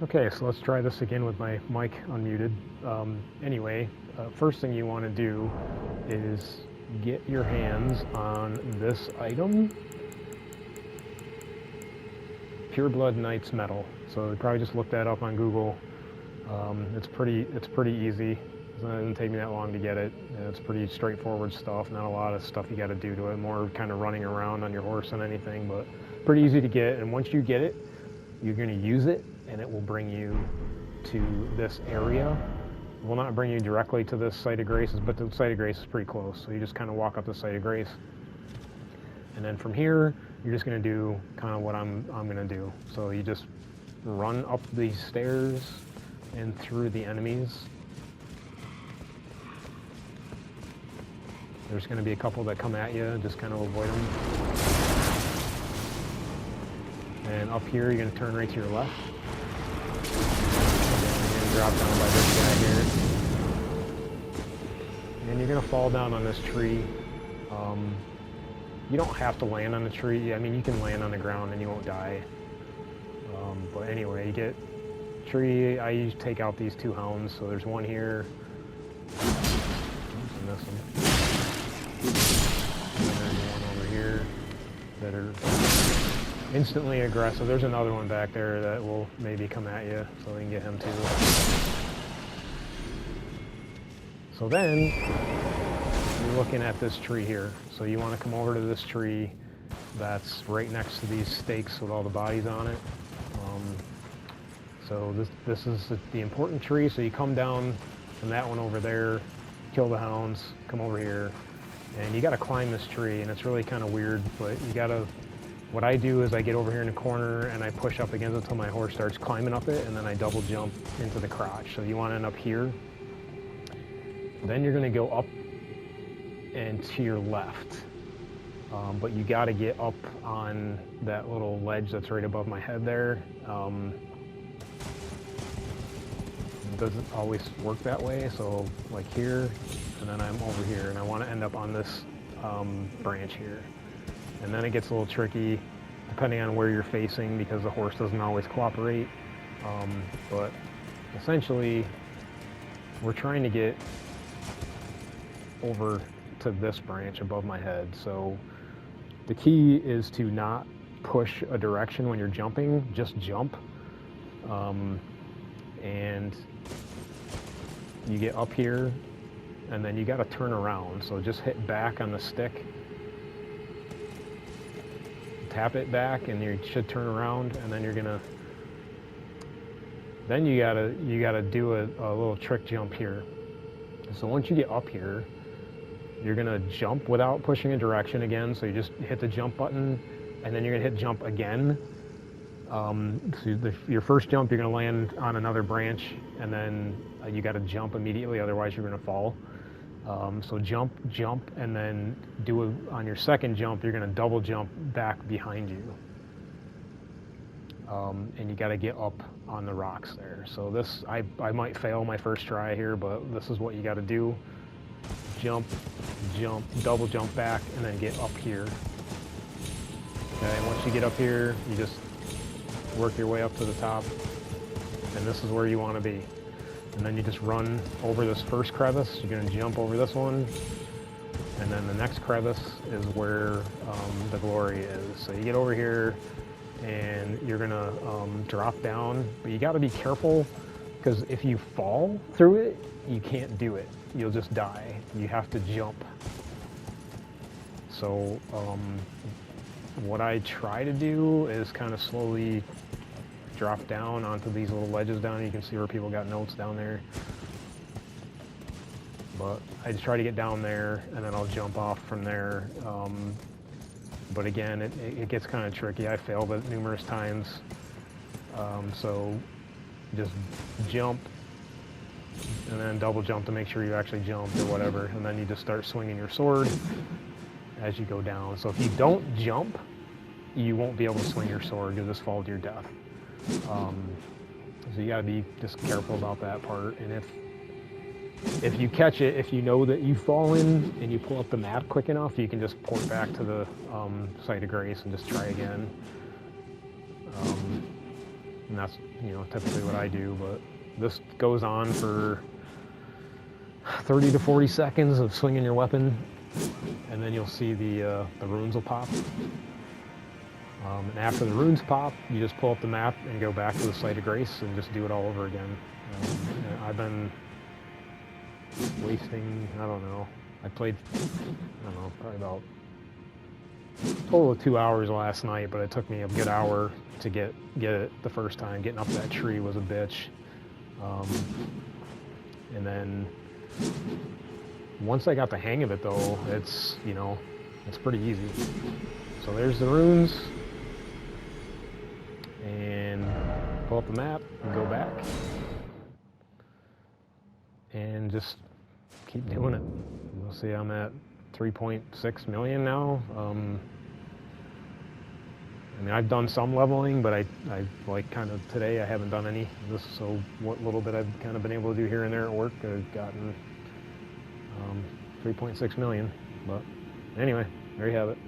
Okay, so let's try this again with my mic unmuted. Anyway, first thing you want to do is get your hands on this item, Pure Blood Knight's Metal. So you probably just look that up on Google. It's pretty easy. It doesn't take me that long to get it. It's pretty straightforward stuff. Not a lot of stuff you got to do to it. More kind of running around on your horse than anything, but pretty easy to get. And once you get it, you're going to use it, and it will bring you to this area. It will not bring you directly to this site of graces, but the site of grace is pretty close. So you just kind of walk up the site of grace, and then from here, you're just going to do kind of what I'm going to do. So you just run up these stairs and through the enemies. There's going to be a couple that come at you, just kind of avoid them. And up here, you're going to turn right to your left. And you're going to drop down by this guy here. And you're going to fall down on this tree. You don't have to land on the tree. I mean, you can land on the ground and you won't die. But anyway, you get tree. I usually take out these two hounds. So there's one here. And this one. And there's one over here that are instantly aggressive. There's another one back there that will maybe come at you, so we can get him too. So then, you're looking at this tree here. So you want to come over to this tree that's right next to these stakes with all the bodies on it. So this is the important tree. So you come down from that one over there, kill the hounds, come over here, and you got to climb this tree, and it's really kind of weird, but you got to. What I do is I get over here in the corner and I push up against it until my horse starts climbing up it, and then I double jump into the crotch. So you want to end up here. Then you're going to go up and to your left. But you got to get up on that little ledge that's right above my head there. It doesn't always work that way. So like here, and then I'm over here, and I want to end up on this branch here. And then it gets a little tricky depending on where you're facing, because the horse doesn't always cooperate. But essentially, we're trying to get over to this branch above my head. So the key is to not push a direction when you're jumping, just jump. And you get up here, and then you got to turn around. So just hit back on the stick. Tap it back, and you should turn around, and then you're gonna. Then you gotta do a little trick jump here. So once you get up here, you're gonna jump without pushing a direction again. So you just hit the jump button, and then you're gonna hit jump again. So your first jump, you're gonna land on another branch, and then you got to jump immediately, otherwise you're gonna fall. So jump, and then on your second jump, you're going to double jump back behind you. And you got to get up on the rocks there. So this, I might fail my first try here, but this is what you got to do. Jump, double jump back, and then get up here. Okay, once you get up here, you just work your way up to the top, and this is where you want to be. And then you just run over this first crevice. You're going to jump over this one, and then the next crevice is where the glory is. So you get over here, and you're going to drop down, but you got to be careful, because if you fall through it, you can't do it. You'll just die. You have to jump. So what I try to do is kind of slowly drop down onto these little ledges down. You can see where people got notes down there. But I just try to get down there, and then I'll jump off from there. But again, it gets kind of tricky. I failed it numerous times. So just jump, and then double jump to make sure you actually jumped or whatever. And then you just start swinging your sword as you go down. So if you don't jump, you won't be able to swing your sword. You'll just fall to your death. So you got to be just careful about that part. And if you catch it, if you know that you've fallen and you pull up the map quick enough, you can just port back to the site of grace and just try again. and that's, you know, typically what I do. But this goes on for 30 to 40 seconds of swinging your weapon, and then you'll see the runes will pop. And after the runes pop, you just pull up the map and go back to the Site of Grace and just do it all over again. I've been wasting, I don't know, I played, I don't know, probably about a total of 2 hours last night, but it took me a good hour to get it the first time. Getting up that tree was a bitch. And then once I got the hang of it though, it's, you know, it's pretty easy. So there's the runes, and pull up the map and go back and just keep doing it. You'll see I'm at 3.6 million now. I mean, I've done some leveling, but I like kind of today I haven't done any. So what little bit I've kind of been able to do here and there at work, I've gotten 3.6 million. But anyway, there you have it.